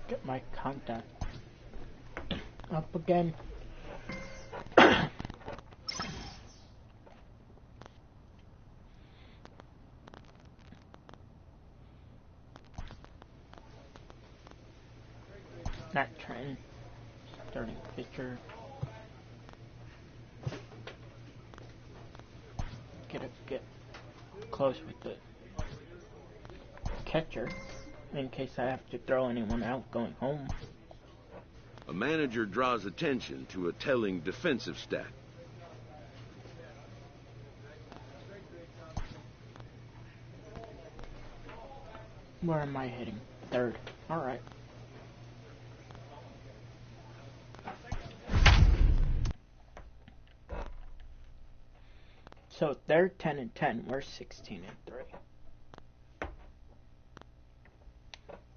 Get my contact up again. That trend. Starting pitcher. Get close with the catcher in case I have to throw anyone out going home. A manager draws attention to a telling defensive stat. Where am I hitting? Third. Alright. So they're 10-10. We're 16-3.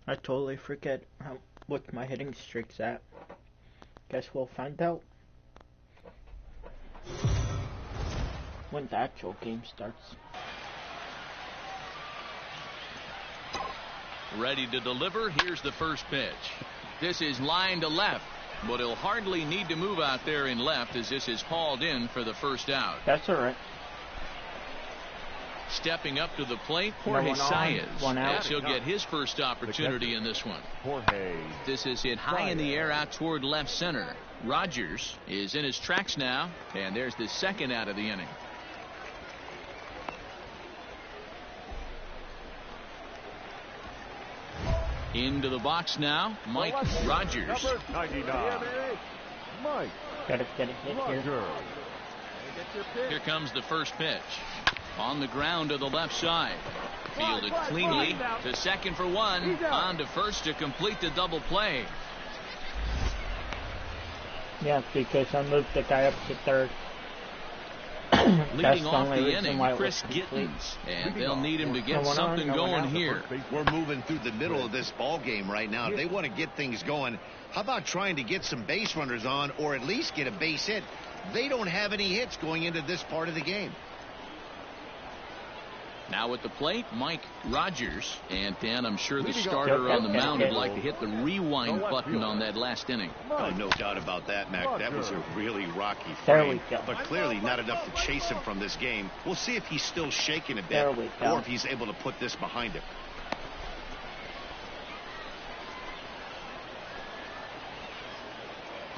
I totally forget what my hitting streak's at. Guess we'll find out when the actual game starts. Ready to deliver. Here's the first pitch. This is line to left, but he'll hardly need to move out there in left as this is hauled in for the first out. That's alright. Stepping up to the plate, Jorge Saez. Yes, he'll get his first opportunity in this one. This is hit high in the air out toward left center. Rogers is in his tracks now, and there's the second out of the inning. Into the box now, Mike Rogers. Gotta get a hit here. Here comes the first pitch. On the ground to the left side. Fielded cleanly to second for one. On to first to complete the double play. Yeah, because I moved the guy up to third. Leading off the inning, Chris Gittins. And they'll need him to get something going here. We're moving through the middle of this ball game right now. If they want to get things going, how about trying to get some base runners on or at least get a base hit? They don't have any hits going into this part of the game. Now at the plate, Mike Rogers. And Dan, I'm sure the starter on the mound would like to hit the rewind button on that last inning. Oh, no doubt about that, Mac. That was a really rocky frame. But clearly not enough to chase him from this game. We'll see if he's still shaking a bit or if he's able to put this behind him.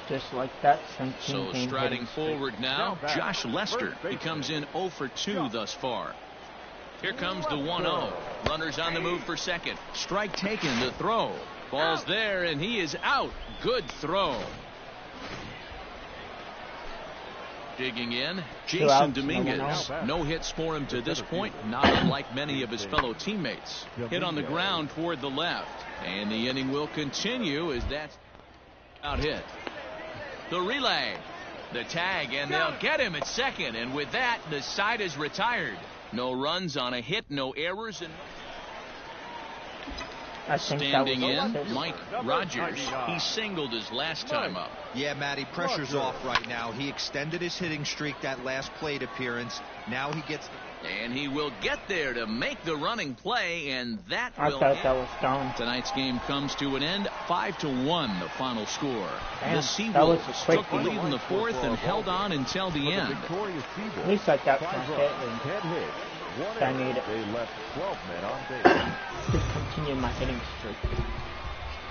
Just like that. So striding forward now, Josh Lester. He comes in 0 for 2 thus far. Here comes the 1-0. Runners on the move for second. Strike taken, the throw. Ball's there, and he is out. Good throw. Digging in, Jason Dominguez. No hits for him to this point, not unlike many of his fellow teammates. Hit on the ground toward the left. And the inning will continue as that's out hit. The relay. The tag, and they'll get him at second. And with that, the side is retired. No runs on a hit, no errors, and standing in, Mike Rogers. He singled his last time up. Yeah, Matty, pressure's off right now. He extended his hitting streak that last plate appearance. Now he gets... And he will get there to make the running play, and that I will thought that was down. Tonight's game comes to an end, 5-1, the final score. Damn, the Seawolves took the lead in the fourth and held on until the end. At least I got my hit, and I need it. They left 12 men on base. To continue my hitting streak.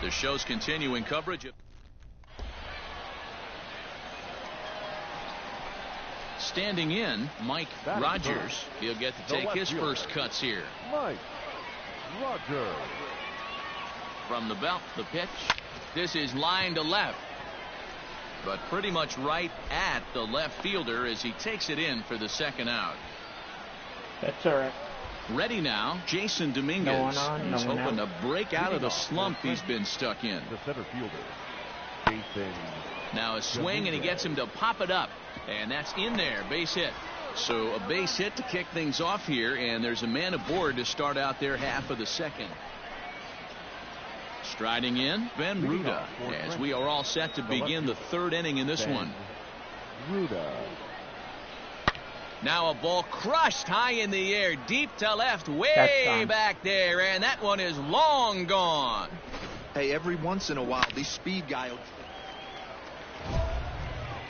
The show's continuing coverage of standing in, Mike Rogers. He'll get to take his first cuts here. Mike Rogers. From the belt, the pitch. This is line to left. But pretty much right at the left fielder as he takes it in for the second out. That's all right. Ready now, Jason Dominguez. He's hoping to break out of the slump he's been stuck in. The center fielder, Jason. Now a swing, and he gets him to pop it up. And that's in there, base hit. So a base hit to kick things off here, and there's a man aboard to start out their half of the second. Striding in, Ben Ruda, as we are all set to begin the third inning in this one. Ruda. Now a ball crushed high in the air, deep to left, way back there, and that one is long gone. Hey, every once in a while, these speed guys.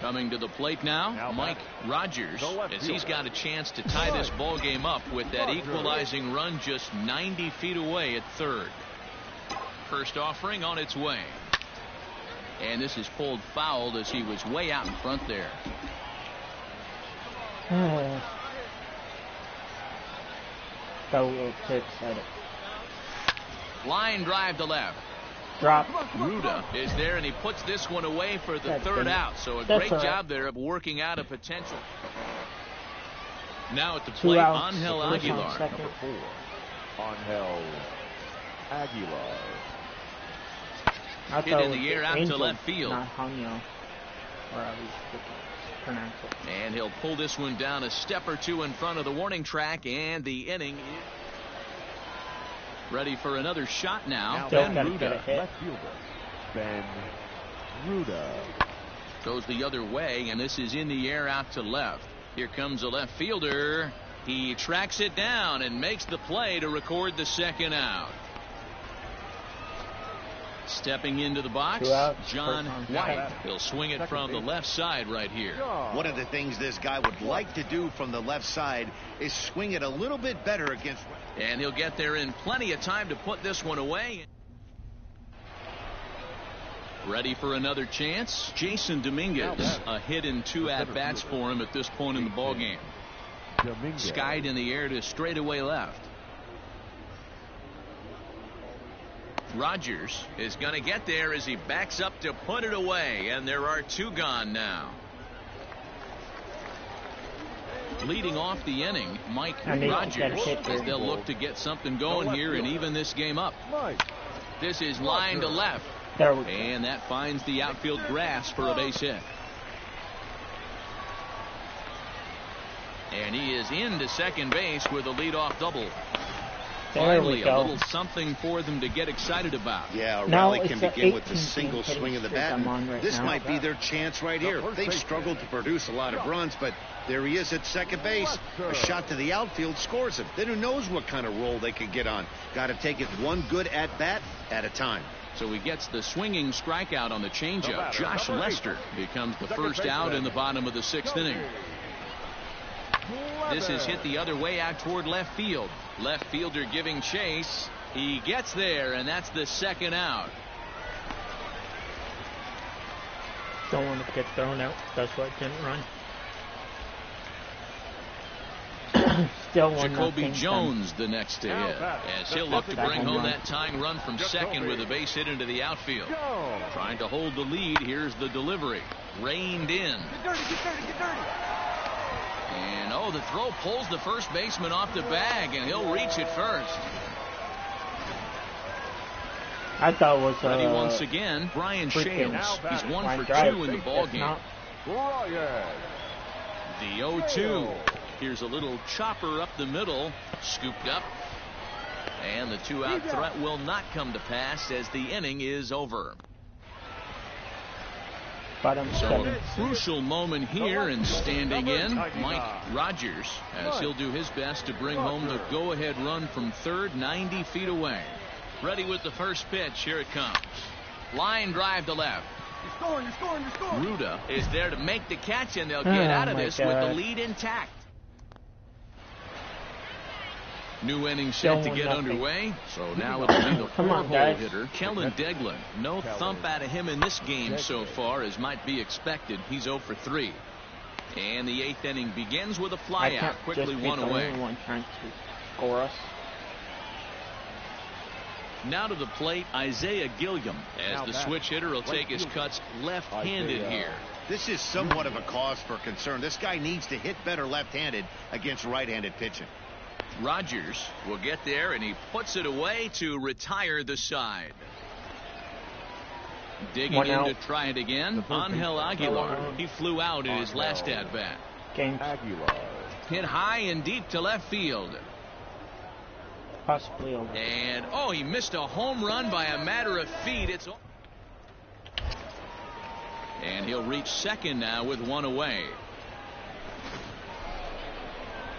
Coming to the plate now, Mike Rogers, as he's got a chance to tie this ball game up with that equalizing run just 90 feet away at third. First offering on its way. And this is pulled foul as he was way out in front there. Got a little too excited. Line drive to left. Drop. Ruda is there, and he puts this one away for the third out. So a great job there of working out a potential. Now at the plate, Angel Aguilar. Number 4, Angel Aguilar. Hit in the air out to left field. Not Angel, or at least pronounce it. And he'll pull this one down a step or two in front of the warning track, and the inning is ready for another shot now. Ben Ruda, left fielder. Ben Ruda. Goes the other way, and this is in the air out to left. Here comes a left fielder. He tracks it down and makes the play to record the second out. Stepping into the box, John White. He'll swing it from the left side right here. One of the things this guy would like to do from the left side is swing it a little bit better against. And he'll get there in plenty of time to put this one away. Ready for another chance. Jason Dominguez, a hit in 2 at-bats for him at this point in the ballgame. Skied in the air to straightaway left. Rogers is going to get there as he backs up to put it away, and there are 2 gone now. Leading off the inning, Mike Rogers, as they'll look to get something going here and even this game up. This is line to left, and that finds the outfield grass for a base hit. And he is into second base with a leadoff double. Finally, a little something for them to get excited about. Yeah, a rally can begin with a single swing of the bat. This might be their chance right here. They've struggled to produce a lot of runs, but there he is at second base. A shot to the outfield scores him. Then who knows what kind of roll they could get on. Got to take it one good at-bat at a time. So he gets the swinging strikeout on the changeup. Josh Lester becomes the first out in the bottom of the 6th inning. This is hit the other way out toward left field. Left fielder giving chase. He gets there, and that's the second out. Don't want to get thrown out. That's why it didn't run. Still 1-0. Jacoby Jones the next to hit, as he'll look to bring home that tying run from second with a base hit into the outfield. Trying to hold the lead. Here's the delivery. Reined in. Get dirty, get dirty, get dirty. And the throw pulls the first baseman off the bag, and he'll reach it first. I thought it was ready once again, Brian Shales. He's 1 for 2 in the ball game. The 0-2. Here's a little chopper up the middle, scooped up, and the 2-out threat will not come to pass as the inning is over. So a crucial moment here, and standing in, Mike Rogers, as he'll do his best to bring home the go-ahead run from third, 90 feet away. Ready with the first pitch. Here it comes. Line drive to left. You're scoring, you're scoring, you're scoring. Ruda is there to make the catch, and they'll get out of this with the lead intact. New inning set to get underway, so now it'll be the 4-hole hitter, Kellen Deglin. No thump out of him in this game so far, as might be expected. He's 0 for 3. And the 8th inning begins with a flyout, quickly 1 away. Trying to score us. Now to the plate, Isaiah Gilliam, as the switch hitter will take his cuts left-handed here. This is somewhat of a cause for concern. This guy needs to hit better left-handed against right-handed pitching. Rogers will get there, and he puts it away to retire the side. Digging in to try it again, Angel Aguilar. He flew out in his last at-bat. Aguilar. Hit high and deep to left field. Possibly over. And, he missed a home run by a matter of feet. And he'll reach second now with 1 away.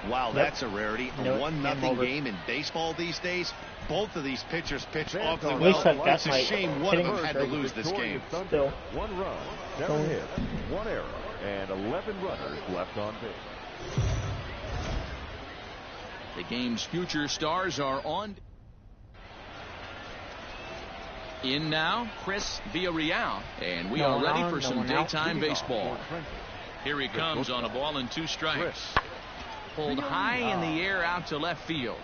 Wow, that's a rarity. A No, 1-0 game in baseball these days. Both of these pitchers pitched awfully At least well. I got It's a my shame one of them hitting had to streak. lose this game. Still. 1 run, 7 hits, 1 error, and 11 runners left on base. The game's future stars are on. In now, Chris Villarreal, and we are ready for some daytime baseball. Here he comes on a ball and 2 strikes. Pulled high in the air out to left field.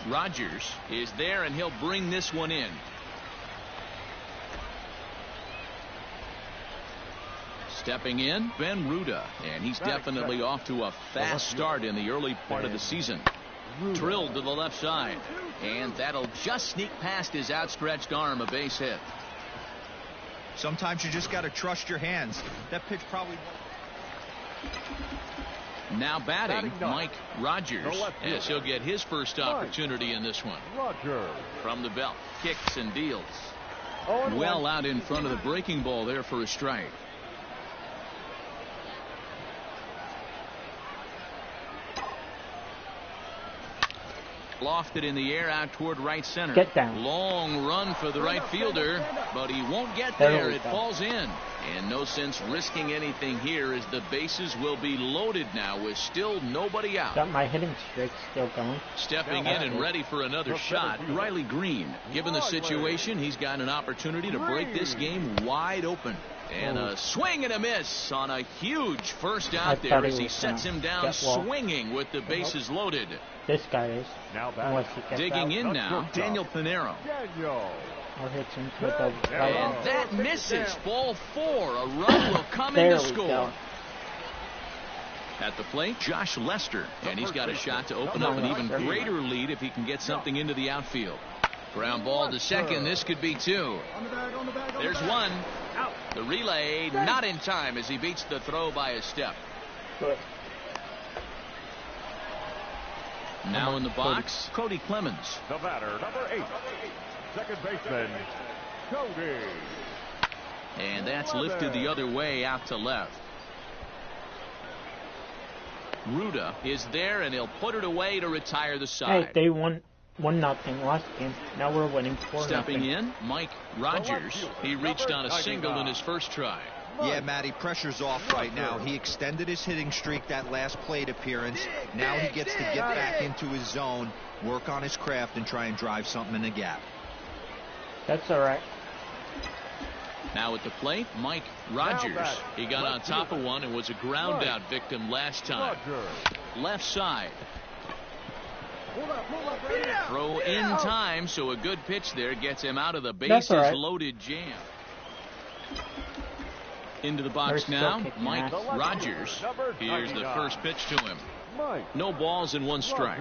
Rogers is there, and he'll bring this one in. Stepping in, Ben Ruda, and he's definitely off to a fast start in the early part of the season. Drilled to the left side, and that'll just sneak past his outstretched arm, a base hit. Sometimes you just got to trust your hands. That pitch probably won't. Now batting, Mike Rogers, as he'll get his first opportunity in this one. From the belt, kicks and deals. Well out in front of the breaking ball there for a strike. Lofted in the air out toward right center. Get down. Long run for the right fielder, but he won't get there. It falls in. And no sense risking anything here, as the bases will be loaded now with still nobody out. Got my hitting streak still going. Stepping in and ready for another shot, Riley Green. Given the situation, he's got an opportunity to break this game wide open. And a swing and a miss on a huge first out there as he sets him down swinging with the bases loaded. This guy is. Digging in now, Daniel Pinero. Or hits him with a and that misses. Ball 4. A run will come in to score. At the plate, Josh Lester. And he's got a shot to open up an even greater lead if he can get something into the outfield. Ground ball to second. This could be 2. There's 1. The relay not in time as he beats the throw by a step. Good. Now in the box, Cody Clemens. The batter, number 8, second baseman, Cody. And that's lifted the other way out to left. Ruda is there, and he'll put it away to retire the side. Hey, they won 1-0 last game. Now we're winning 4-0. Stepping in, Mike Rogers. He reached on a single in his first try. Yeah, Matty, pressure's off right now. He extended his hitting streak that last plate appearance. Now he gets to get back into his zone, work on his craft, and try and drive something in the gap. That's all right. Now at the plate, Mike Rogers. He got on top of one and was a ground out victim last time. Left side. Throw in time, so a good pitch there gets him out of the bases loaded jam. Into the box now, Mike Rogers. Here's the first pitch to him. No balls and 1 strike.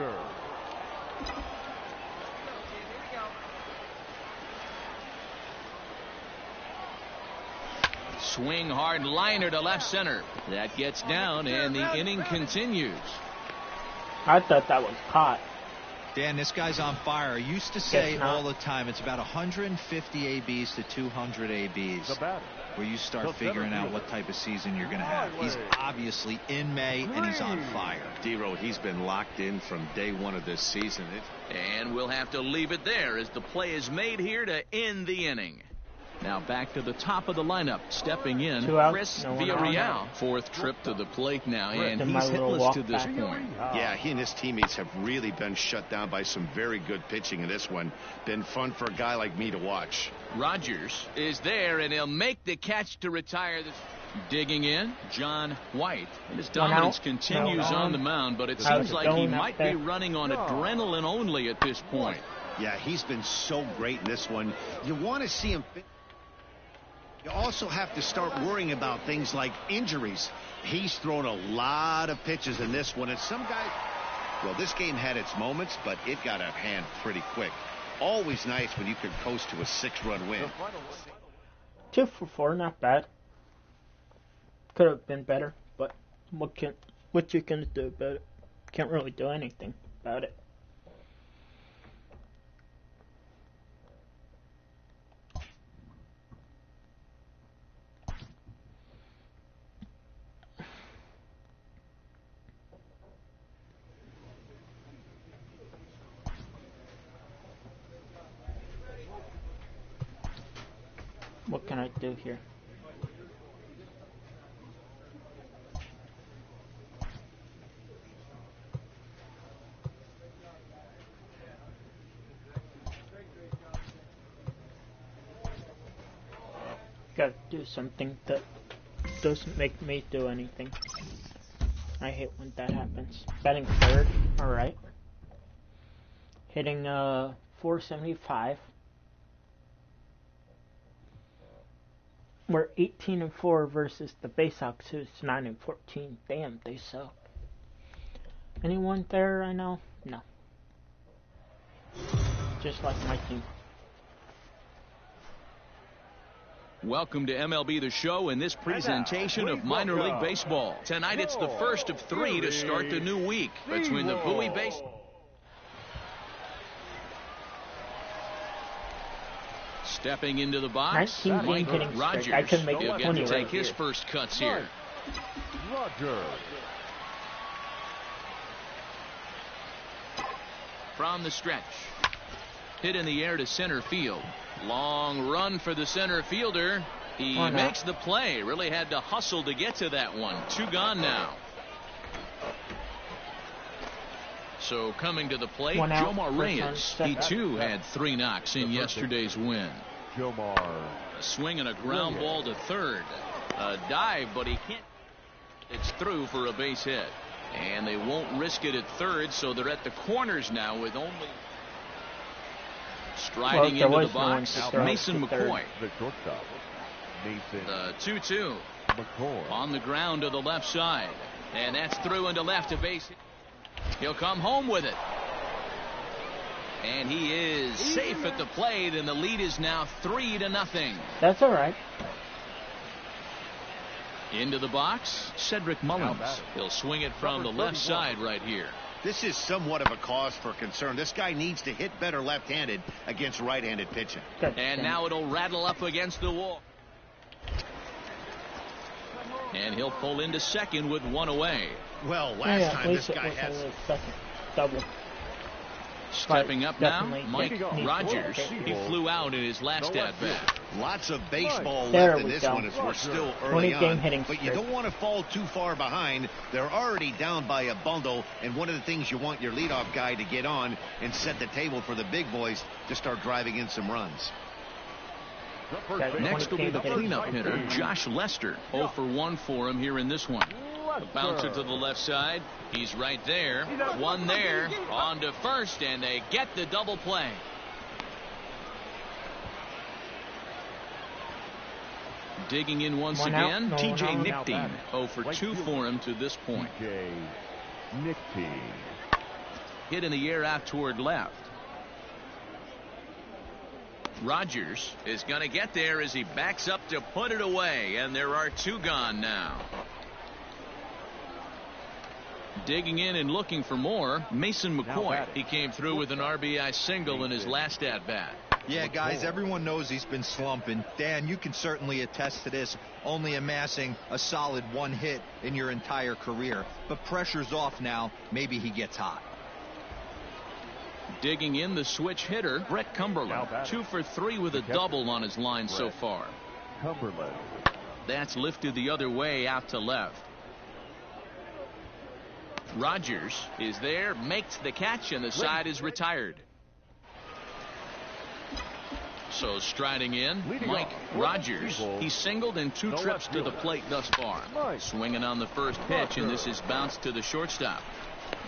Swing hard liner to left center. That gets down, and the inning continues. I thought that was caught. Dan, this guy's on fire. I used to say all the time, it's about 150 ABs to 200 ABs where you start figuring out what type of season you're going to have. He's obviously in May, and he's on fire. D-Road, he's been locked in from day 1 of this season. And we'll have to leave it there as the play is made here to end the inning. Now back to the top of the lineup. Stepping in, Chris Villarreal. 4th trip to the plate now, and he's hitless to this point. Yeah, he and his teammates have really been shut down by some very good pitching in this one. Been fun for a guy like me to watch. Rogers is there, and he'll make the catch to retire this. Digging in, John White. And his dominance continues on the mound, but it seems like he might be running on adrenaline only at this point. Yeah, he's been so great in this one. You want to see him. You also have to start worrying about things like injuries. He's thrown a lot of pitches in this one, and some guys, well, this game had its moments, but it got out of hand pretty quick. Always nice when you can coast to a 6-run win. 2 for 4, not bad. Could have been better, but what you gonna do about it? Can't really do anything about it. What can I do here? Gotta do something that doesn't make me do anything. I hate when that happens. Batting third, alright. Hitting 475. We're 18-4 versus the Bay Sox, who's 9-14. Damn, they suck. Anyone there I know? No. Just like my team. Welcome to MLB The Show in this presentation of minor league baseball. Tonight it's the first of 3 to start the new week between the Bowie base. Stepping into the box, Mike Rogers. He'll get to take his first cuts here. Rogers. From the stretch. Hit in the air to center field. Long run for the center fielder. He makes the play. Really had to hustle to get to that one. 2 gone now. So coming to the plate, Jomar Reyes. He too had 3 knocks in yesterday's win. Jomar. A swing and a ground ball to third. A dive, but he can't. It's through for a base hit. And they won't risk it at third, so they're at the corners now with only... Striding into the box, Mason McCoy. The shortstop. Mason. The 2-2. McCoy. On the ground to the left side. And that's through into left, a base hit. He'll come home with it. And he is safe at the plate, and the lead is now 3-0. That's all right. Into the box, Cedric Mullins. He'll swing it from the left side right here. This is somewhat of a cause for concern. This guy needs to hit better left-handed against right-handed pitching. And now it'll rattle up against the wall. And he'll pull into second with 1 away. Well, last time this guy had double. Stepping up now, Mike Rogers. He flew out in his last at-bat. Lots of baseball left in this one as we're still early on. But you don't want to fall too far behind. They're already down by a bundle, and one of the things you want your leadoff guy to get on and set the table for the big boys to start driving in some runs. Next will be the cleanup hitter, Josh Lester. 0 for 1 for him here in this one. The bouncer to the left side. He's right there. 1 there. On to first, and they get the double play. Digging in once again, TJ Nickteam. 0 for 2 for him to this point. Nickteam. Hit in the air out toward left. Rogers is going to get there as he backs up to put it away, and there are 2 gone now. Digging in and looking for more, Mason McCoy. He came through with an RBI single in his last at-bat. Yeah, guys, everyone knows he's been slumping. Dan, you can certainly attest to this, only amassing a solid 1 hit in your entire career. But pressure's off now. Maybe he gets hot. Digging in, the switch hitter, Brett Cumberland. 2 for 3 with a double on his line so far. Cumberland. That's lifted the other way out to left. Rogers is there, makes the catch, and the side is retired. So striding in, Mike Rogers. He's singled in 2 trips to the plate thus far. Swinging on the first pitch, and this is bounced to the shortstop.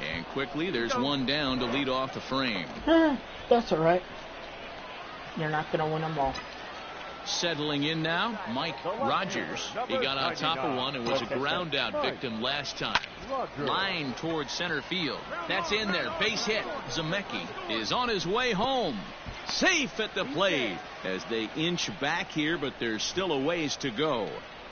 And quickly, there's 1 down to lead off the frame. That's all right. You're not going to win them all. Settling in now, Mike Rogers. He got on top of one and was a ground out victim last time. Line towards center field. That's in there. Base hit. Zemecki is on his way home. Safe at the plate as they inch back here, but there's still a ways to go.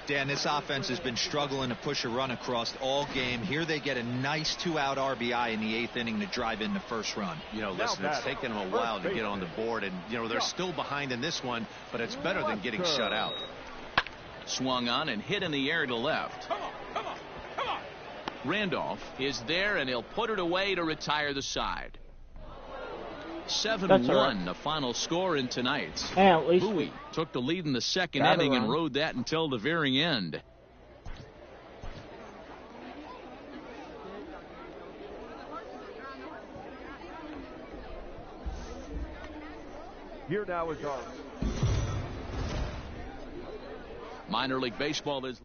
Dan, this offense has been struggling to push a run across all game. Here they get a nice 2-out RBI in the 8th inning to drive in the first run. You know, listen, it's taken them a while to get on the board, and, you know, they're still behind in this one, but it's better than getting shut out. Swung on and hit in the air to left. Randolph is there, and he'll put it away to retire the side. 7-1, the final score in tonight's. And at least Bowie took the lead in the second inning and rode that until the very end. Here now is our Minor League Baseball is.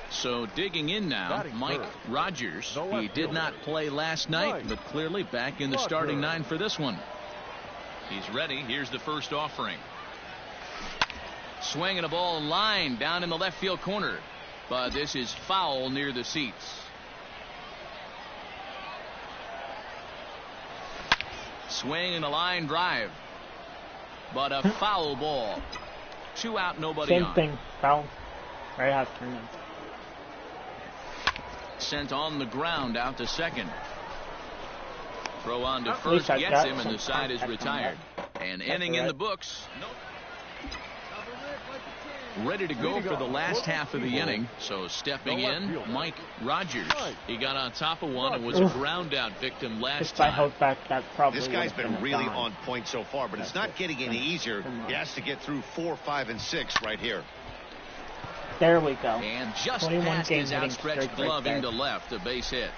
So digging in now, Mike Rogers. He did not play last night, but clearly back in the starting nine for this one. He's ready. Here's the first offering. Swinging a ball line down in the left field corner, but this is foul near the seats. Swing and a line drive, but a foul ball. 2 out, nobody on. Same thing, foul. Right after him. Sent on the ground out to second. Throw on to first, gets him, and the side is retired. An inning in the books. Ready to go for the last half of the inning. So stepping in, Mike Rogers. He got on top of one and was a ground out victim last time. This guy's been really on point so far, but it's not getting any easier. He has to get through 4, 5, and 6 right here. There we go. And just past his outstretched glove into left, a base hit.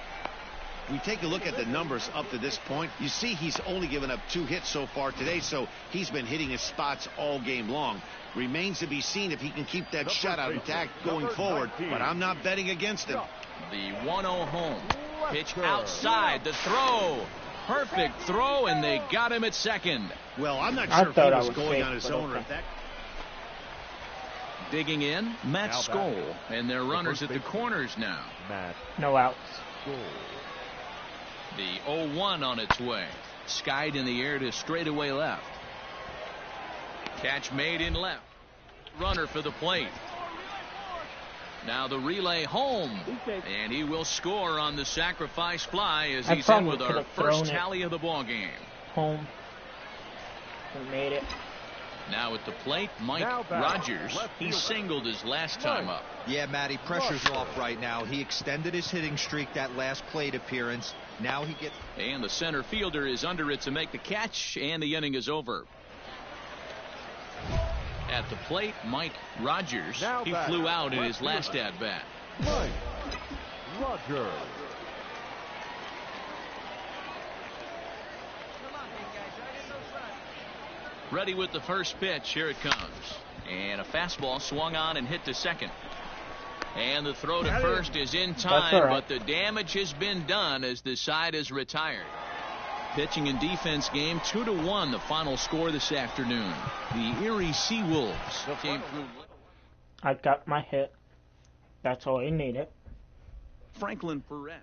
We take a look at the numbers up to this point. You see he's only given up 2 hits so far today, so he's been hitting his spots all game long. Remains to be seen if he can keep that shutout intact going forward, but I'm not betting against him. The 1-0 home. Pitch outside, the throw. Perfect throw, and they got him at second. Well, I'm not sure if he was going on his own or if that... Digging in, Matt Skoll, and their runners at the corners now. No outs. The 0-1 on its way. Skied in the air to straightaway left. Catch made in left. Runner for the plate. Now the relay home. And he will score on the sacrifice fly as he's in with our first tally of the ball game. Home. We made it. Now at the plate, Mike Rogers. He singled his last time up. Yeah, Matty, pressure's off right now. He extended his hitting streak that last plate appearance. Now he gets... And the center fielder is under it to make the catch, and the inning is over. At the plate, Mike Rogers. He flew out in his last at-bat. Mike Rogers. Ready with the first pitch. Here it comes. And a fastball swung on and hit to second. And the throw to first is in time, but the damage has been done as the side is retired. Pitching and defense game 2-1, the final score this afternoon. The Erie Seawolves came through. I got my hit. That's all I needed. Franklin Perez.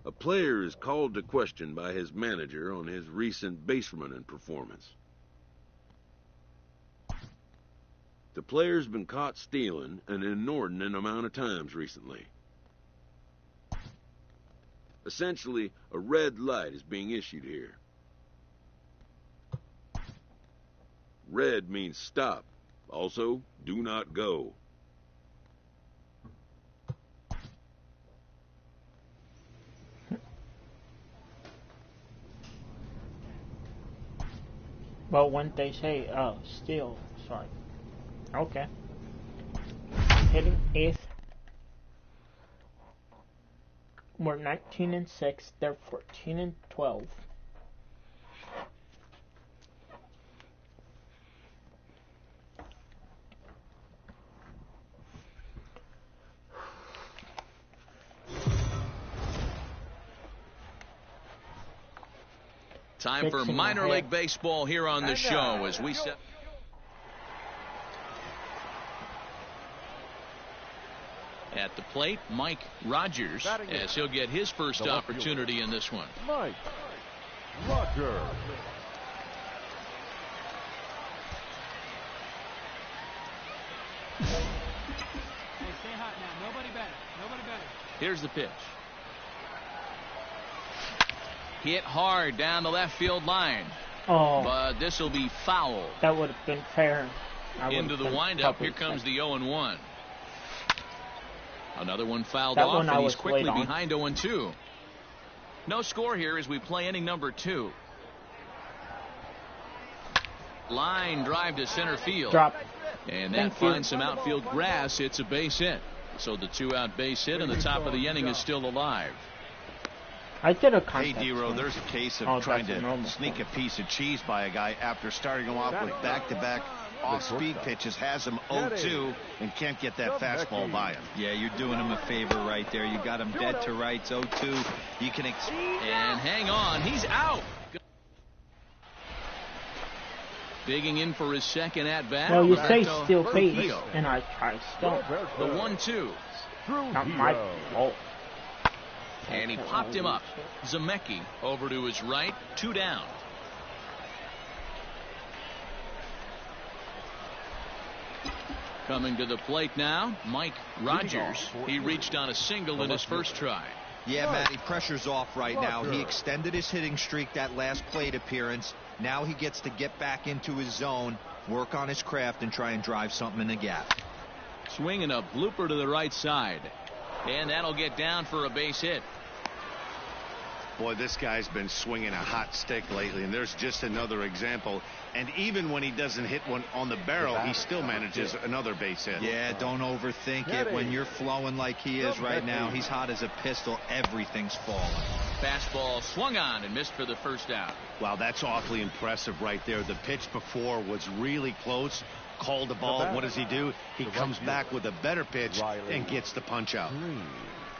A player is called to question by his manager on his recent base running performance. The player's been caught stealing an inordinate amount of times recently. Essentially, a red light is being issued here. Red means stop. Also, do not go. Well, when they say, steal, sorry. Okay. Hitting 8th. We're 19-6. They're 14-12. Time for minor league baseball here on the show as we set. At the plate, Mike Rogers, as he'll get his first opportunity in this one. Mike Rogers. Hey, stay hot now. Nobody better. Nobody better. Here's the pitch. Hit hard down the left field line. Oh. But this will be foul. That would have been fair. Into the windup. Here comes the 0-1. Another one fouled that off, one and he's quickly behind 0-2. No score here as we play inning number 2. Line drive to center field. Drop. And that finds some outfield grass. It's a base hit. So the 2-out base hit, and the top of the inning is still alive. I did a contact. Hey, D-Row, there's a case of trying to sneak a piece of cheese by a guy after starting him off with back-to-back off-speed pitches, has him 0-2, and can't get that fastball by him. Yeah, you're doing him a favor right there. You got him dead to rights, 0-2. You can and hang on, he's out. Digging in for his second at-bat. Well, you say steal base, and I try still. The 1-2. Not my fault. And he popped him up. Zemecki over to his right, 2 down. Coming to the plate now, Mike Rogers. He reached on a single in his first try. Yeah, Matty, pressure's off right now. He extended his hitting streak that last plate appearance. Now he gets to get back into his zone, work on his craft, and try and drive something in the gap. Swinging a blooper to the right side. And that'll get down for a base hit. Boy, this guy's been swinging a hot stick lately, and there's just another example. And even when he doesn't hit one on the barrel, he still manages another base hit. Yeah, don't overthink it. When you're flowing like he is right now, he's hot as a pistol. Everything's falling. Fastball swung on and missed for the first out. Wow, that's awfully impressive right there. The pitch before was really close. Called the ball. What does he do? He comes back with a better pitch and gets the punch out.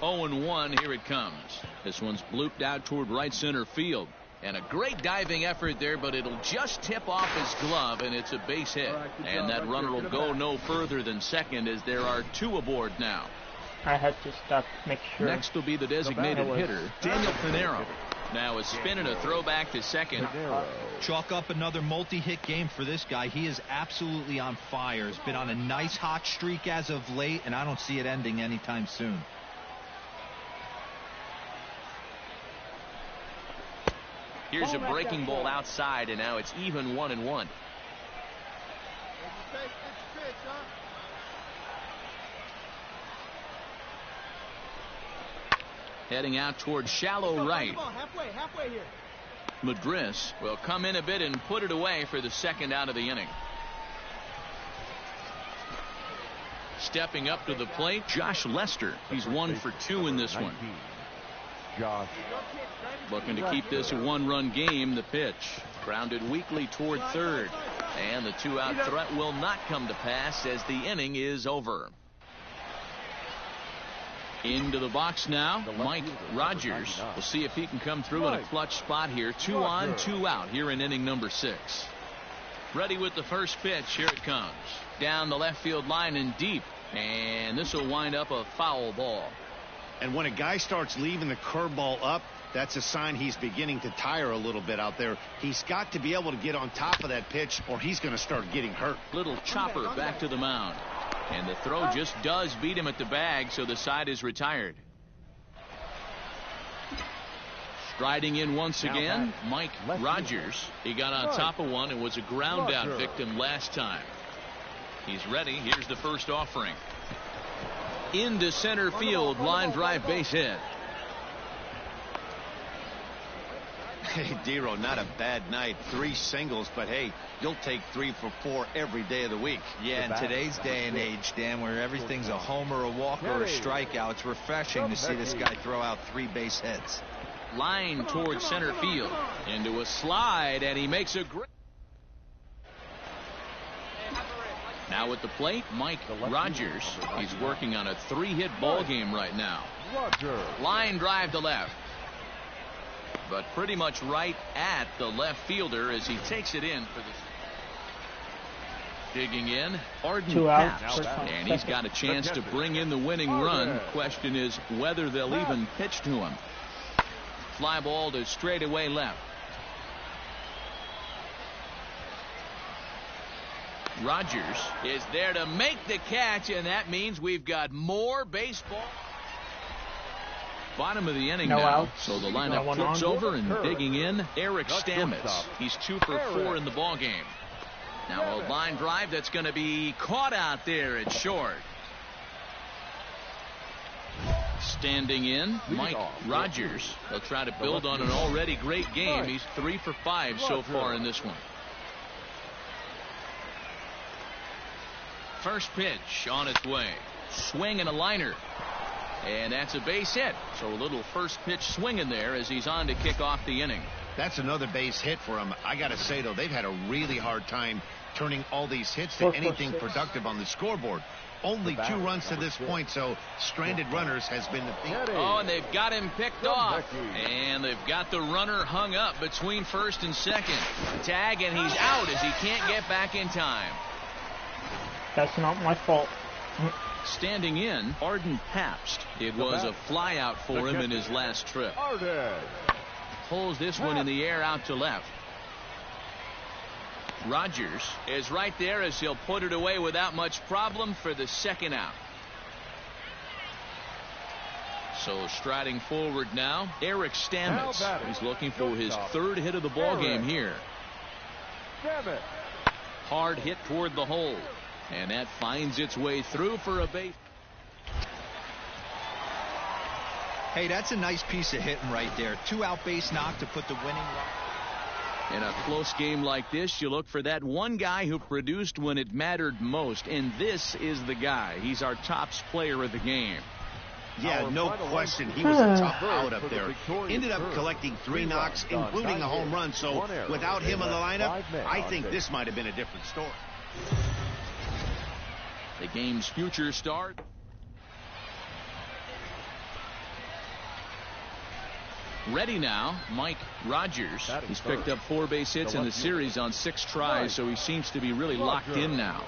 0-1, here it comes. This one's blooped out toward right center field. And a great diving effort there, but it'll just tip off his glove, and it's a base hit. And that runner will go no further than second as there are 2 aboard now. I had to stop, make sure. Next will be the designated hitter, Daniel Pinero. Now a spin and a throwback to second. Chalk up another multi-hit game for this guy. He is absolutely on fire. He's been on a nice hot streak as of late, and I don't see it ending anytime soon. Here's a breaking ball outside, and now it's even 1-1. Heading out toward shallow right. Halfway here. Madris will come in a bit and put it away for the second out of the inning. Stepping up to the plate, Josh Lester. He's 1 for 2 in this one. Josh. Looking to keep this a 1-run game. The pitch grounded weakly toward third, and the 2-out threat will not come to pass as the inning is over. Into the box now, Mike Rogers. We'll see if he can come through in a clutch spot here. 2 on, 2 out here in inning number 6. Ready with the first pitch. Here it comes. Down the left field line and deep, and this will wind up a foul ball. And when a guy starts leaving the curveball up, that's a sign he's beginning to tire a little bit out there. He's got to be able to get on top of that pitch, or he's going to start getting hurt. Little chopper back to the mound. And the throw just does beat him at the bag, so the side is retired. Striding in once again, Mike Rogers. He got on top of one and was a ground out victim last time. He's ready. Here's the first offering. Into center field, line drive base hit. Hey, Dero, not a bad night. 3 singles, but hey, you'll take 3 for 4 every day of the week. Yeah, in today's day and age, Dan, where everything's a homer, a walk, or a strikeout, it's refreshing to see this guy throw out 3 base hits. Line towards center field. Into a slide, and he makes a great... Now at the plate, Mike Rogers. He's working on a 3-hit ball game right now. Line drive to left. But pretty much right at the left fielder as he takes it in for the... Digging in, Arden Capps, and he's got a chance to bring in the winning run. Question is whether they'll even pitch to him. Fly ball to straightaway left. Rogers is there to make the catch, and that means we've got more baseball. Bottom of the inning No now. outs. So the lineup flips over and digging in, Eric Stamets. He's 2 for 4 in the ballgame. Now a line drive that's going to be caught out there at short. Standing in, Mike Rogers. They'll try to build on an already great game. He's 3 for 5 so far in this one. First pitch on its way. Swing and a liner. And that's a base hit. So a little first pitch swing in there as he's on to kick off the inning. That's another base hit for him. I got to say, though, they've had a really hard time turning all these hits to anything productive on the scoreboard. Only 2 runs to this point, so stranded runners has been the thing. Oh, and they've got him picked off. And they've got the runner hung up between first and second. Tag, and he's out as he can't get back in time. That's not my fault. Standing in, Arden Pabst. It was a fly out for him in his last trip. Pulls this one in the air out to left. Rogers is right there as he'll put it away without much problem for the second out. So striding forward now, Eric Stamets. He's looking for his 3rd hit of the ball game here. Hard hit toward the hole. And that finds its way through for a base. Hey, that's a nice piece of hitting right there. 2-out base knock to put the winning run. In a close game like this, you look for that one guy who produced when it mattered most. And this is the guy. He's our top player of the game. Yeah, no question. He was a tough out up there. Ended up collecting 3 knocks, including a home run. So without him in the lineup, I think this might have been a different story. The game's future start. Ready now, Mike Rogers. He's picked up 4 base hits in the series on 6 tries, so he seems to be really locked in now.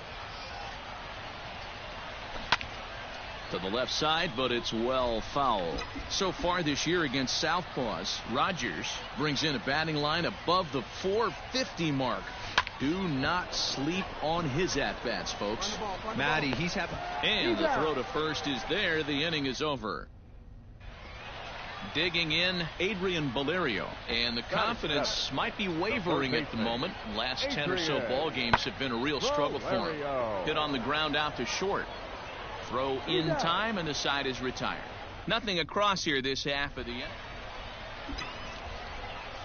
To the left side, but it's well foul. So far this year against Southpaws, Rogers brings in a batting line above the 450 mark. Do not sleep on his at-bats, folks. Matty, he's having... And the throw to first is there. The inning is over. Digging in, Adrian Valerio. And the confidence might be wavering at the moment. Last 10 or so ball games have been a real struggle for him. Hit on the ground out to short. Throw in time, and the side is retired. Nothing across here this half of the inning.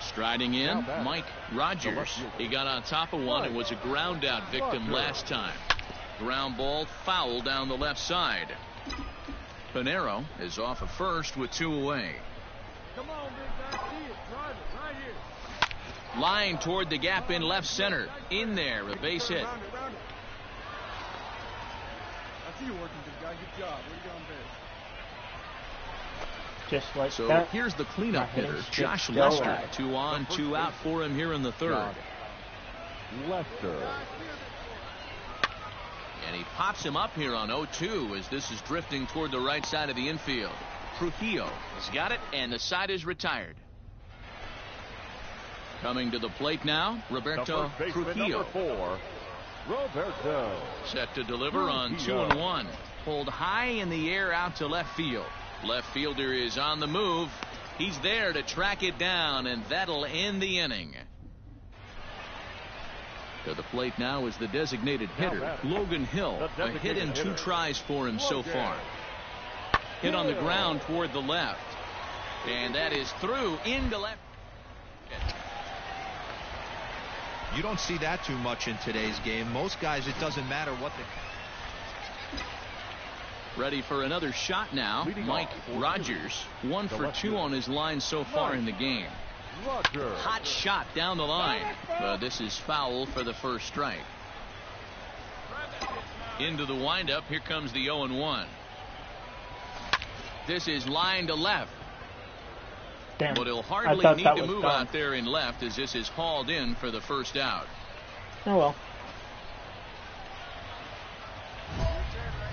Striding in, Mike Rogers. He got on top of one and was a ground out victim last time. Ground ball foul down the left side. Pinero is off at first with 2 away. Come on, big guy. See it. Drive it right here. Line toward the gap in left center. In there, a base hit. Round it. I see you working, big guy. Good job. Where you going, big? Just like so that. Here's the cleanup hitter, Josh Lester. 2 on, 2 out for him here in the 3rd. Lester. And he pops him up here on 0-2 as this is drifting toward the right side of the infield. Trujillo has got it, and the side is retired. Coming to the plate now, Roberto Trujillo. 4, Roberto. Set to deliver on 2-1. Pulled high in the air out to left field. Left fielder is on the move. He's there to track it down, and that'll end the inning. To the plate now is the designated hitter, Logan Hill. A hit in 2 tries for him so far. Hit on the ground toward the left. And that is through into left. You don't see that too much in today's game. Most guys, it doesn't matter what they... Ready for another shot now, Mike Rogers. 1 for 2 on his line so far in the game. Hot shot down the line. But this is foul for the first strike. Into the windup. Here comes the 0-1. This is line to left. Damn. But he'll hardly need to move out there in left as this is hauled in for the first out. Oh well.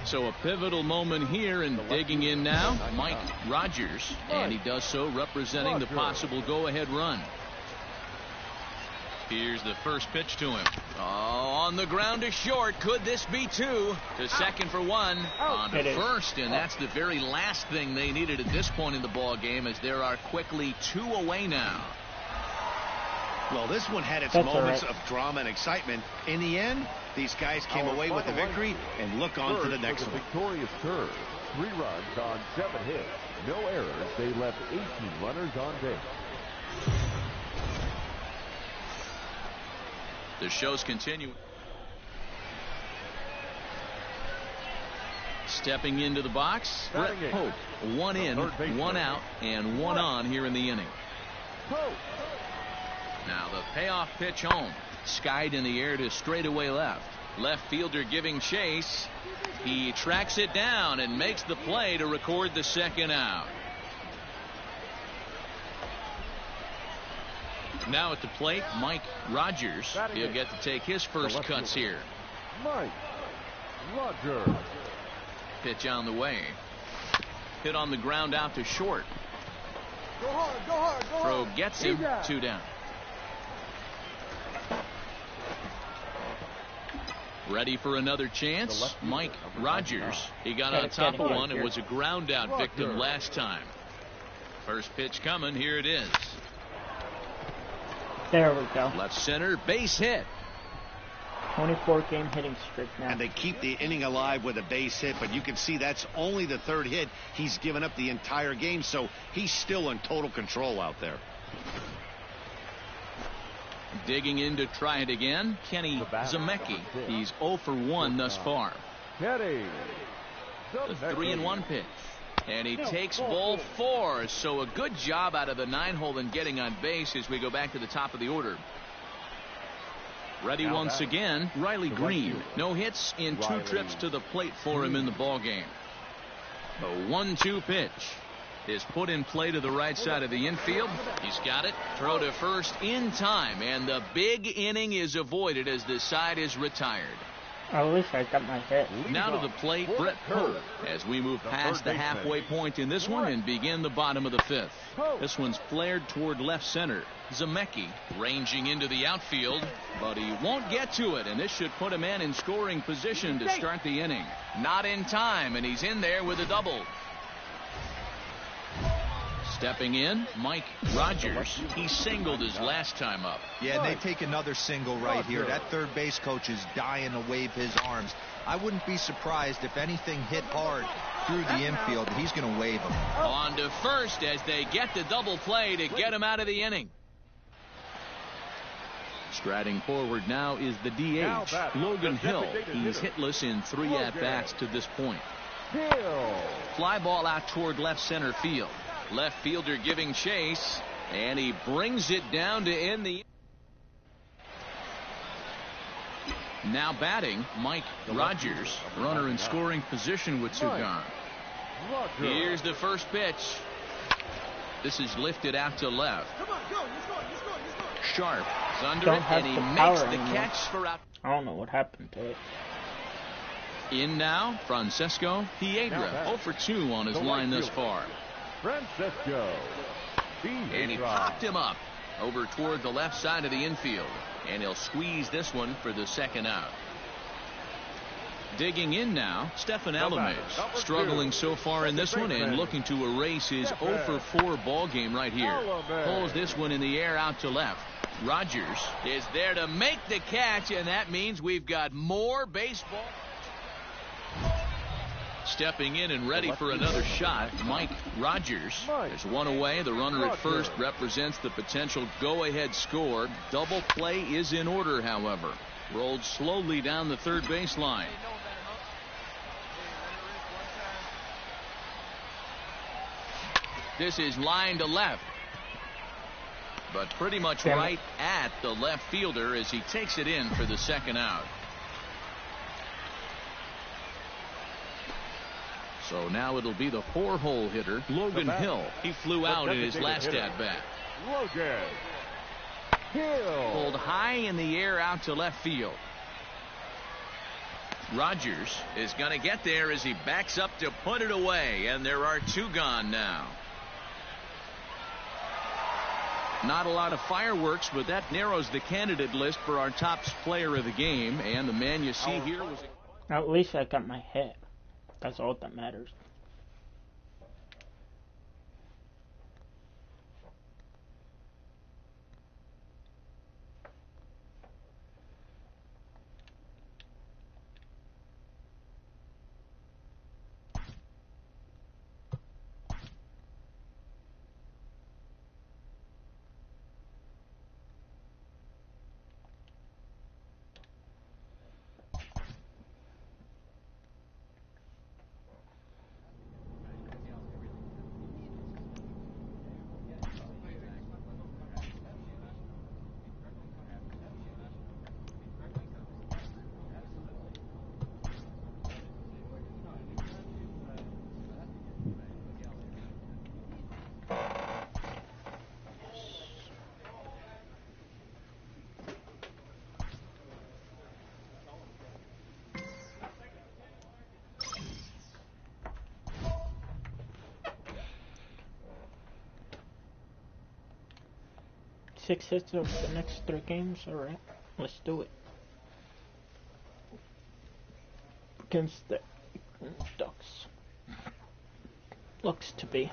So a pivotal moment here, and digging in now, Mike Rogers, and he does so representing the possible go-ahead run. Here's the first pitch to him. Oh, on the ground to short. Could this be two? To second for one. On to first, and that's the very last thing they needed at this point in the ball game, as there are quickly 2 away now. Well, this one had its moments of drama and excitement. In the end, these guys came away with the victory and look on to the next one. Victorious Curve. 3 runs on 7 hits. No errors. They left 18 runners on base. The show's continuing. Stepping into the box, Brett Pope. 1 in, 1 out, and 1 on here in the inning. Now the payoff pitch home. Skied in the air to straightaway left. Left fielder giving chase. He tracks it down and makes the play to record the second out. Now at the plate, Mike Rogers. He'll get to take his first cuts here. Mike Rogers. Pitch on the way. Hit on the ground out to short. Go hard, go hard, go hard. Throw gets him. 2 down. Ready for another chance, Mike Rogers. He got on top of one and was a ground out victim last time. First pitch coming. Here it is. There we go. Left center, base hit. 24-game hitting streak now. And they keep the inning alive with a base hit, but you can see that's only the 3rd hit. He's given up the entire game, so he's still in total control out there. Digging in to try it again, Kenny Zemecki. He's 0 for 1 thus far. Kenny. The 3-1 pitch. And he takes ball 4. So a good job out of the 9-hole in getting on base as we go back to the top of the order. Ready once again, Riley Green. No hits in 2 trips to the plate for him in the ball game. The 1-2 pitch is put in play to the right side of the infield. He's got it. Throw to first in time, and the big inning is avoided as the side is retired. At least I got my hit. Now to the plate, Brett Pope, as we move past the halfway point in this one and begin the bottom of the 5th. This one's flared toward left center. Zemecki ranging into the outfield, but he won't get to it, and this should put a man in scoring position to start the inning. Not in time, and he's in there with a double. Stepping in, Mike Rogers. He singled his last time up. Yeah, and they take another single right here. That third base coach is dying to wave his arms. I wouldn't be surprised if anything hit hard through the infield. He's going to wave them. On to first as they get the double play to get him out of the inning. Striding forward now is the DH, Logan Hill. He's hitless in 3 at-bats to this point. Fly ball out toward left center field. Left fielder giving chase, and he brings it down to end the. Now batting, Mike Rogers. Runner in scoring position with 2 gone. Here's the first pitch. This is lifted out to left. Sharp is under it, and he makes the catch for out. I don't know what happened to it. In now, Francesco Piedra, 0 for 2 on his line thus far. Francesco. And he popped him up over toward the left side of the infield. And he'll squeeze this one for the second out. Digging in now, Stefan Alamez. Struggling so far in this one and looking to erase his 0 for 4 ball game right here. Pulls this one in the air out to left. Rogers is there to make the catch, and that means we've got more baseball. Stepping in and ready for another shot, Mike Rogers. There's 1 away. The runner at first represents the potential go-ahead score. Double play is in order, however. Rolled slowly down the third baseline. This is line to left, but pretty much right at the left fielder as he takes it in for the second out. So now it'll be the 4-hole hitter, Logan Hill. He flew out in his last at-bat. Logan Hill. Pulled high in the air out to left field. Rogers is going to get there as he backs up to put it away, and there are 2 gone now. Not a lot of fireworks, but that narrows the candidate list for our top player of the game. And the man you see here was... At least I got my hit. That's all that matters. Six hits over the next 3 games. Alright, let's do it. Against the Ducks. Looks to be.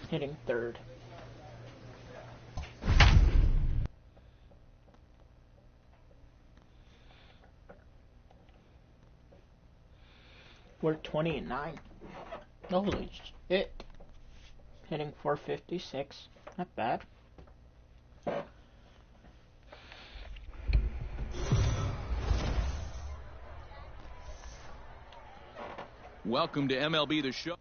Hitting third. We're 20-9. Holy shit. Hitting 456. Not bad. Welcome to MLB The Show.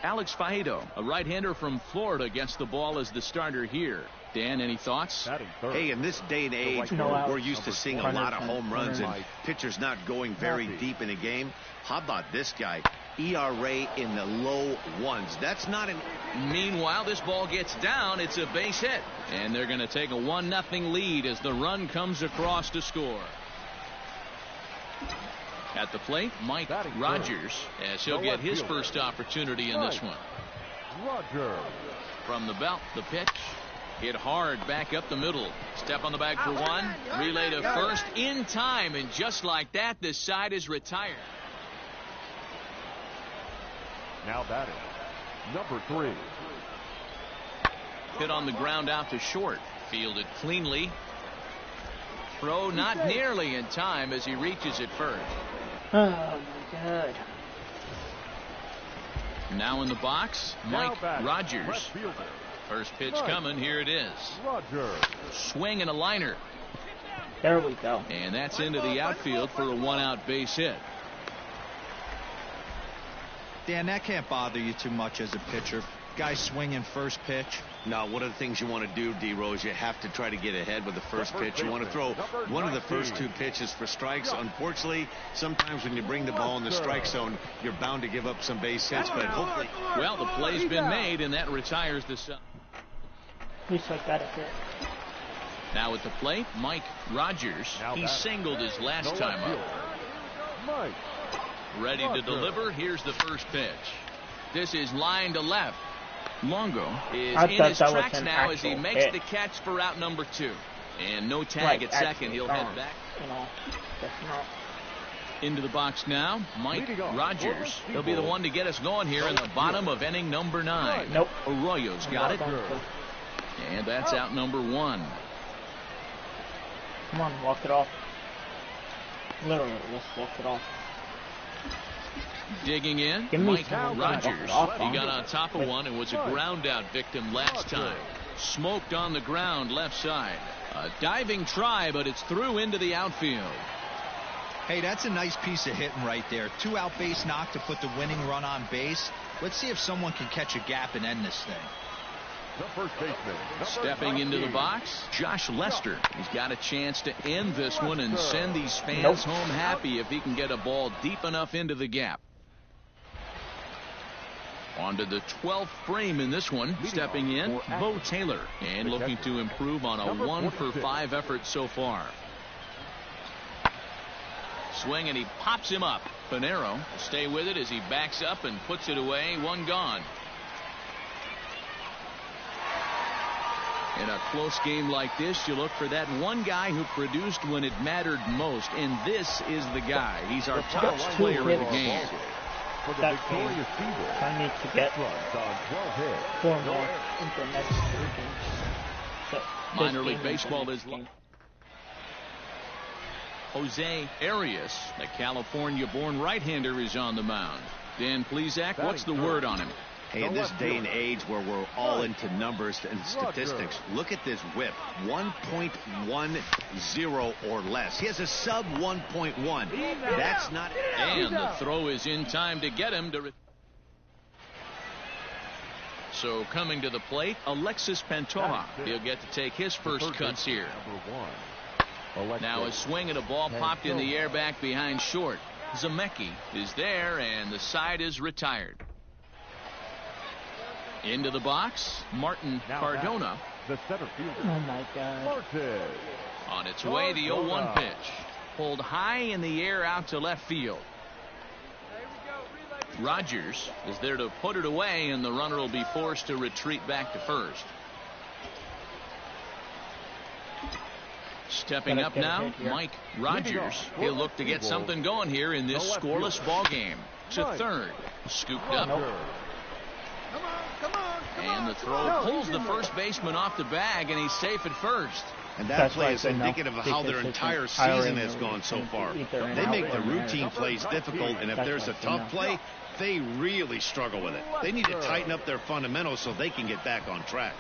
Alex Faedo, a right-hander from Florida, gets the ball as the starter here. Dan, any thoughts? Hey, in this day and age, we're used to seeing a lot of home runs and pitchers not going very deep in a game. How about this guy? ERA in the low ones. That's not an... Meanwhile, this ball gets down. It's a base hit. And they're going to take a 1-0 lead as the run comes across to score. At the plate, Mike Rogers, as he'll get his first opportunity in this one. From the belt, the pitch. Hit hard back up the middle. Step on the bag for one. Relay to first in time. And just like that, this side is retired. Now batting, number 3. Hit on the ground out to short. Fielded cleanly. Throw not nearly in time as he reaches it first. Oh my God. Now in the box, Mike Rogers. First pitch coming. Here it is. Swing and a liner. There we go. And that's into the outfield for a 1-out base hit. Dan, that can't bother you too much as a pitcher. Guy swinging first pitch. No, one of the things you want to do, D-Rose, you have to try to get ahead with the first pitch. You want to throw one of the first 2 pitches for strikes. Unfortunately, sometimes when you bring the ball in the strike zone, you're bound to give up some base hits, but hopefully... Well, the play's been made, and that retires the side. At least I got it there. Now at the plate, Mike Rogers. He singled his last time up. Ready to deliver. Here's the first pitch. This is line to left. Longo is in his tracks now as he makes the catch for out number 2. And no tag at second. He'll head back. Into the box now, Mike Rogers. He'll be the one to get us going here in the bottom of inning number 9. Nope. Arroyo's got it. And that's out number 1. Come on, walk it off. Literally, let's walk it off. Digging in, Mike Rogers. He got on top of one and was a ground-out victim last time. Smoked on the ground left side. A diving try, but it's through into the outfield. Hey, that's a nice piece of hitting right there. 2-out base knock to put the winning run on base. Let's see if someone can catch a gap and end this thing. The first baseman, stepping into the box, Josh Lester. He's got a chance to end this one and send these fans home happy if he can get a ball deep enough into the gap. On to the 12th frame in this one. Stepping in, Bo Taylor. And looking to improve on a 1-for-5 effort so far. Swing, and he pops him up. Pinero will stay with it as he backs up and puts it away. One gone. In a close game like this, you look for that one guy who produced when it mattered most, and this is the guy. He's our top player in the game. For the That victorious Eagles, I need to get runs on 12 hits. 4 more in the next 3 games. So, Minor League Baseball is Jose Arias, the California-born right-hander, is on the mound. Dan Plesac, what's the word on him? Hey, in this day and age where we're all into numbers and statistics, look at this whip. 1.10 or less. He has a sub 1.1. That's not... And the throw is in time to get him to... So coming to the plate, Alexis Pantoja. He'll get to take his first cuts here. Now a swing and a ball popped in the air back behind short. Zemecki is there, and the side is retired. Into the box, Martin Cardona. The center fielder. Oh my God. On its way, the 0-1 pitch. Pulled high in the air out to left field. Rogers is there to put it away, and the runner will be forced to retreat back to first. Stepping up now, Mike Rogers. He'll look to get something going here in this scoreless ball game. To third. Scooped up. And the throw pulls the first baseman off the bag, and he's safe at first. And that play is indicative of how their entire season has gone so far. They make the routine plays difficult, and if there's a tough play, they really struggle with it. They need to tighten up their fundamentals so they can get back on track.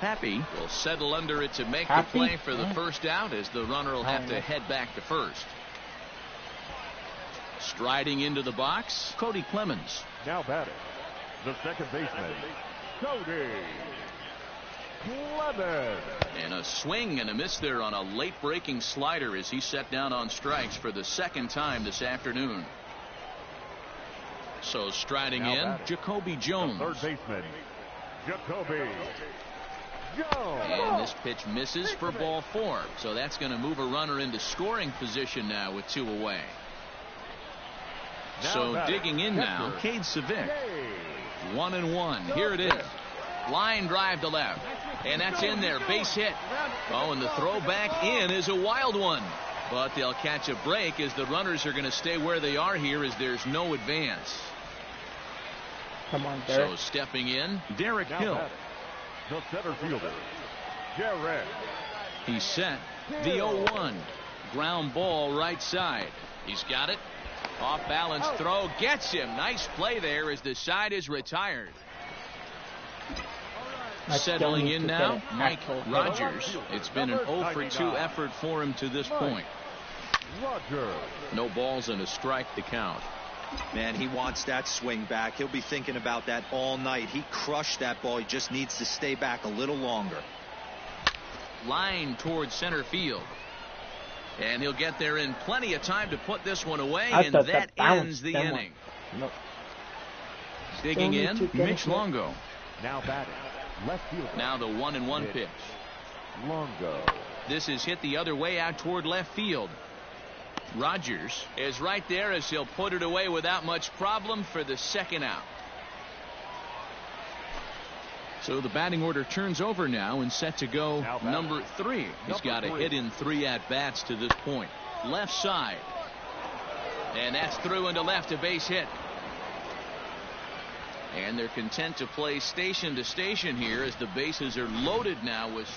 Happy will settle under it to make the play for the first out, as the runner will have to head back to first. Striding into the box, Cody Clemens. Now batting, the second baseman, Cody Clemens. And a swing and a miss there on a late breaking slider as he set down on strikes for the second time this afternoon. So striding in, Jacoby Jones. Third baseman, Jacoby Jones. And this pitch misses for ball 4. So that's going to move a runner into scoring position now with 2 away. So digging in now, Cade Civic. 1-1. Here it is. Line drive to left. And that's in there. Base hit. Oh, and the throw back in is a wild one. But they'll catch a break as the runners are going to stay where they are here, as there's no advance. Come on, Derek. So stepping in, Derek Hill. The center fielder, Derek. He's set. The 0-1. Ground ball right side. He's got it. Off balance throw gets him. Nice play there as the side is retired. Settling in now, Mike Rogers. It's been an 0 for 2 effort for him to this point. No balls and a strike to count. Man, he wants that swing back. He'll be thinking about that all night. He crushed that ball. He just needs to stay back a little longer. Line towards center field. And he'll get there in plenty of time to put this one away, and that ends the inning. Nope. Digging in, Mitch Longo. Now batting, left field. Now the 1-1 pitch. Longo. This is hit the other way out toward left field. Rogers is right there as he'll put it away without much problem for the second out. So the batting order turns over now and set to go number 3. He's got a hit in 3 at-bats to this point. Left side. And that's through into left, a base hit. And they're content to play station to station here as the bases are loaded now with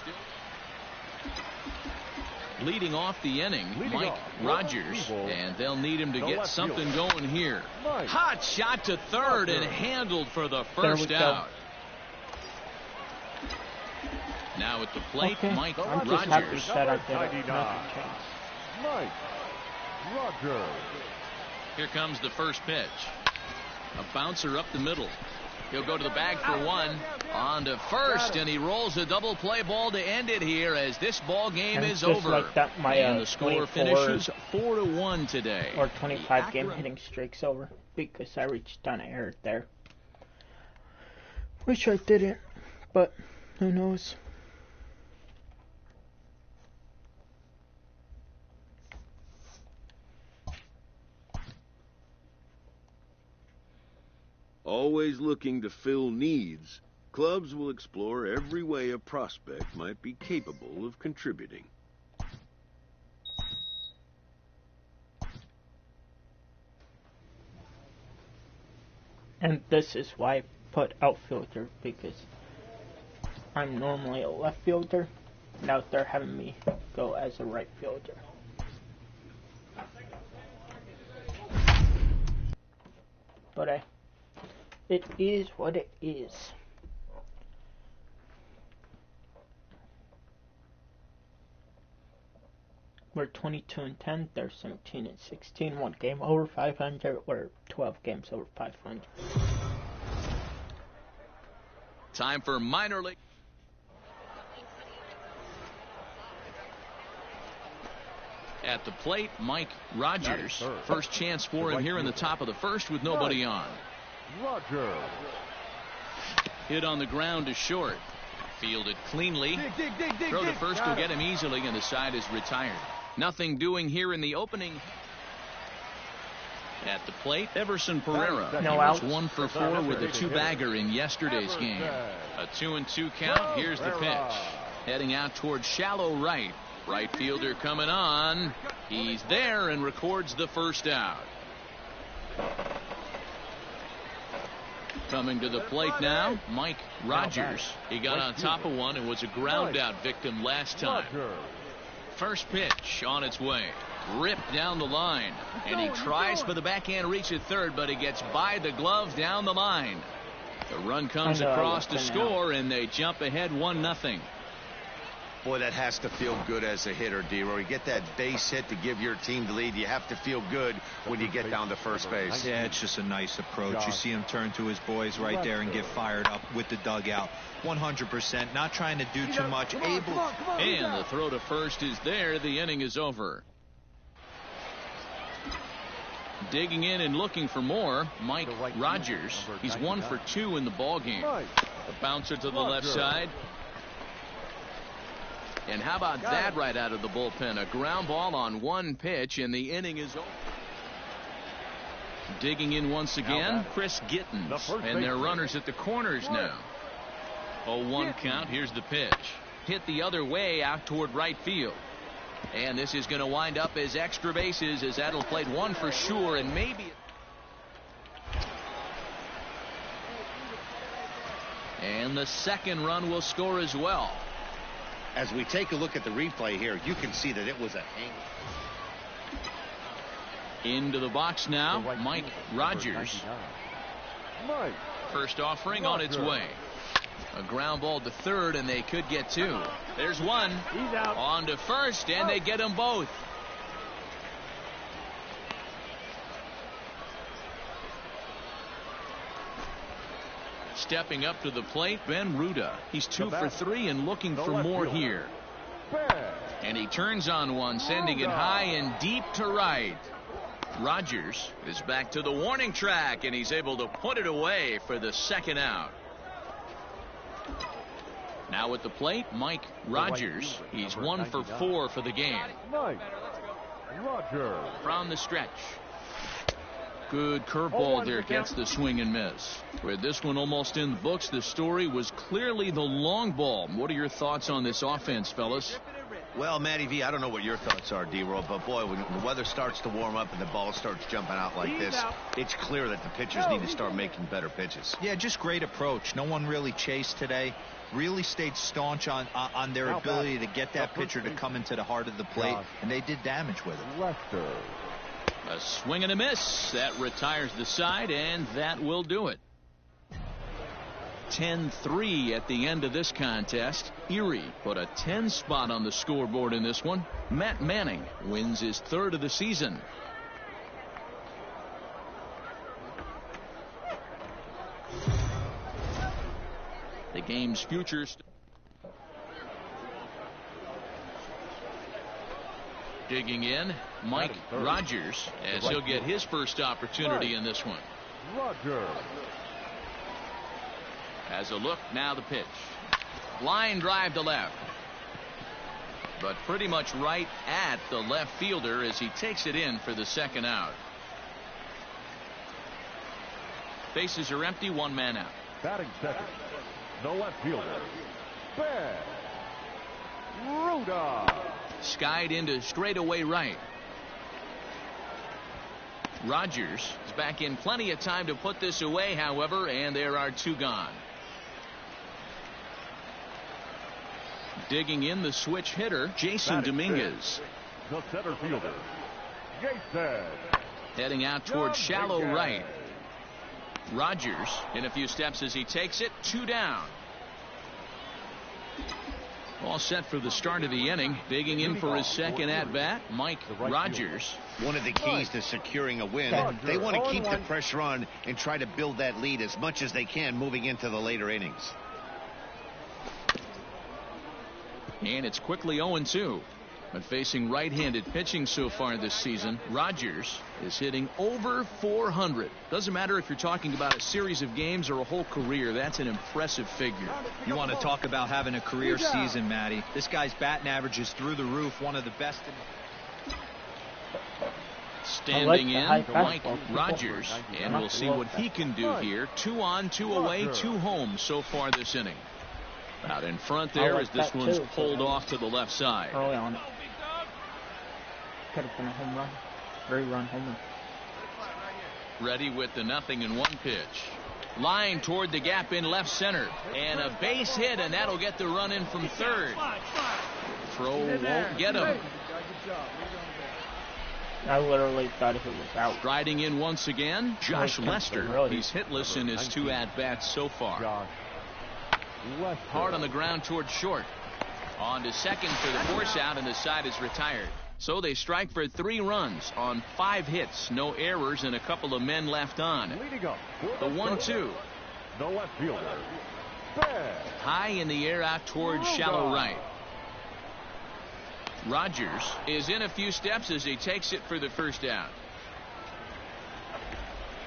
leading off the inning, Mike Rogers, and they'll need him to get something going here. Hot shot to third and handled for the first out. Now at the plate, Mike Rogers. Mike Rogers. Here comes the first pitch. A bouncer up the middle. He'll go to the bag for 1. On to first, and he rolls a double play ball to end it here as this ball game is over. Like that, and the score finishes 4-1 today. Or 25 game hitting streak's over because I reached on error there. Wish I didn't, but who knows. Always looking to fill needs, clubs will explore every way a prospect might be capable of contributing. And this is why I put outfielder, because I'm normally a left fielder, and out there having me go as a right fielder. But it is what it is. We're 22-10, they're 17-16, 1 game over 500, or 12 games over 500. Time for minor league. At the plate, Mike Rogers. First chance for him here in the top of the first with nobody on. Rogers. Hit on the ground to short. Fielded cleanly. Throw to first will get him easily, and the side is retired. Nothing doing here in the opening. At the plate, Everson Pereira. No he was outs. 1 for 4 with a 2-bagger in yesterday's game. A 2-2 count. Here's the pitch. Heading out towards shallow right. Right fielder coming on. He's there and records the first out. Coming to the plate now, Mike Rogers. He got on top of one and was a ground out victim last time. First pitch on its way. Ripped down the line. And he tries for the backhand reach at third, but he gets by the glove down the line. The run comes across to score, and they jump ahead 1-0. Boy, that has to feel good as a hitter, D-Roy. You get that base hit to give your team the lead. You have to feel good when you get down to first base. Yeah, it's just a nice approach. You see him turn to his boys right there and get fired up with the dugout. 100%, not trying to do too much. And the throw to first is there. The inning is over. Digging in and looking for more, Mike Rogers. He's 1 for 2 in the ball game. The bouncer to the left side. And how about that right out of the bullpen? A ground ball on one pitch, and the inning is over. Digging in once again, Chris Gittens. And they're runners at the corners now. 0-1 count. Here's the pitch. Hit the other way out toward right field. And this is going to wind up as extra bases, as that'll play 1 for sure, and maybe. And the second run will score as well. As we take a look at the replay here, you can see that it was a hang. Into the box now, Mike Rogers. First offering on its way. A ground ball to third, and they could get 2. There's one. He's out. On to first, and they get them both. Stepping up to the plate, Ben Ruda. He's 2 for 3 and looking for more here. And he turns on one, sending it high and deep to right. Rogers is back to the warning track, and he's able to put it away for the second out. Now at the plate, Mike Rogers. He's 1 for 4 for the game. From the stretch. Good curveball there, gets the swing and miss. With this one almost in the books, the story was clearly the long ball. What are your thoughts on this offense, fellas? Well, Matty V, I don't know what your thoughts are, D-Roll, but boy, when the weather starts to warm up and the ball starts jumping out like this, it's clear that the pitchers need to start making better pitches. Yeah, just great approach. No one really chased today. Really stayed staunch on their ability to get that pitcher to come into the heart of the plate, and they did damage with it. A swing and a miss. That retires the side, and that will do it. 10-3 at the end of this contest. Erie put a 10 spot on the scoreboard in this one. Matt Manning wins his 3rd of the season. The game's future. Digging in, Mike Rogers, as he'll get his first opportunity in this one. Has a look, now the pitch. Line drive to left. But pretty much right at the left fielder as he takes it in for the second out. Bases are empty, one man out. Batting second, the left fielder, Ben Rudolph. Skied into straightaway right. Rogers is back in plenty of time to put this away, however, and there are two gone. Digging in the switch hitter, Jason Dominguez. The center fielder, Jason. Heading out toward shallow right. Rogers in a few steps as he takes it, two down. All set for the start of the inning. Digging in for his second at-bat, Mike Rogers. One of the keys to securing a win, they want to keep the pressure on and try to build that lead as much as they can moving into the later innings. And it's quickly 0-2. But facing right-handed pitching so far this season, Rogers is hitting over 400. Doesn't matter if you're talking about a series of games or a whole career. That's an impressive figure. You want to talk about having a career season, Matty. This guy's batting average is through the roof, one of the best in. Standing in, Mike Rogers, and we'll see what he can do here. 2 on, 2 away, 2 home so far this inning. Out in front there as this one's pulled off to the left side. Early on. Could have been a home run. 3-run home run. Ready with the 0-1 pitch. Line toward the gap in left center. And a base hit, and that'll get the run in from third. Throw won't get him. I literally thought if it was out. Striding in once again, Josh Lester. He's hitless in his 2 at-bats so far. Hard on the ground toward short. On to second for the force out, and the side is retired. So they strike for 3 runs on 5 hits, no errors, and a couple of men left on. The 1-2. The left fielder, high in the air out towards shallow right. Rogers is in a few steps as he takes it for the first out.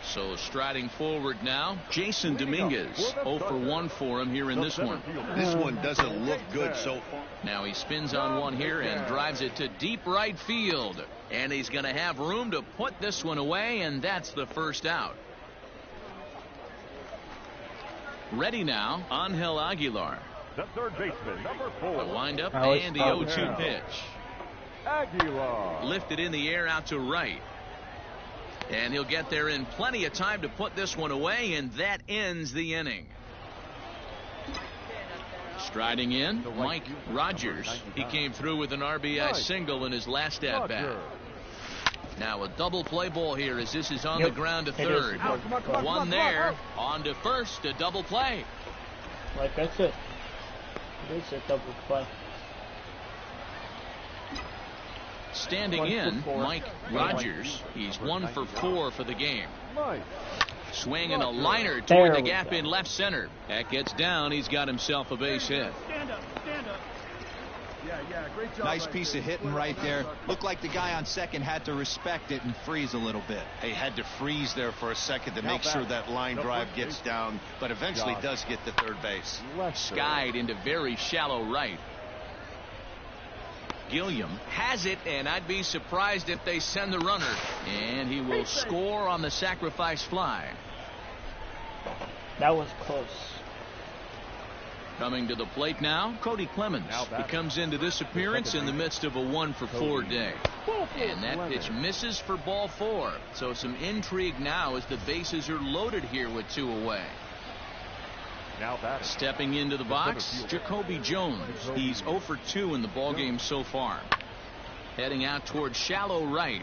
So striding forward now, Jason Dominguez. 0 for 1 for him here in this one. This one doesn't look good so far. Now he spins on one here and drives it to deep right field. And he's going to have room to put this one away, and that's the first out. Ready now, Angel Aguilar. the third baseman, number 4. The windup and the 0-2 pitch. Aguilar. Lifted in the air out to right. And he'll get there in plenty of time to put this one away, and that ends the inning. Striding in, Mike Rogers. He came through with an RBI single in his last at-bat. Now a double play ball here as this is on the ground to third. One there, on to first, a double play. Like that's it. It is a double play. Standing in, Mike Rogers. He's 1 for 4 for the game. Swinging a liner toward the gap in left center. That gets down. He's got himself a base hit. Stand up. Yeah, great job. Nice piece of hitting right there. Looked like the guy on second had to respect it and freeze a little bit. He had to freeze there for a second to make sure that line drive gets down, but eventually does get to third base. Skied into very shallow right. Gilliam has it, and I'd be surprised if they send the runner. And he will score on the sacrifice fly. That was close. Coming to the plate now, Cody Clemens. He comes into this appearance in the midst of a 1 for 4 day. And that pitch misses for ball 4. So some intrigue now as the bases are loaded here with 2 away. Stepping into the box, Jacoby Jones. He's 0 for 2 in the ballgame so far. Heading out toward shallow right.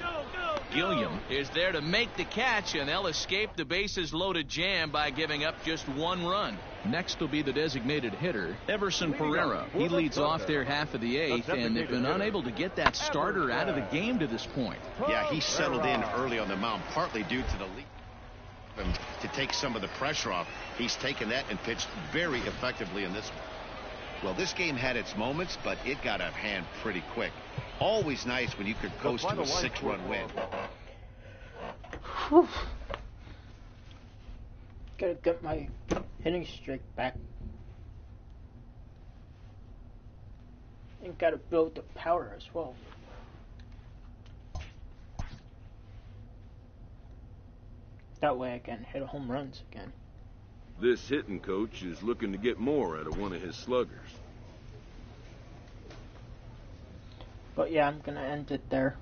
Gilliam is there to make the catch, and they'll escape the bases loaded jam by giving up just 1 run. Next will be the designated hitter, Everson Pereira. He leads off their half of the 8th, and they've been unable to get that starter out of the game to this point. Yeah, he settled in early on the mound, partly due to the lead. To take some of the pressure off. He's taken that and pitched very effectively in this one. Well, this game had its moments, but it got out of hand pretty quick. Always nice when you could coast to a 6-run win. Whew. Gotta get my hitting streak back. And gotta build the power as well. That way I can hit home runs again. This hitting coach is looking to get more out of one of his sluggers. But yeah, I'm going to end it there.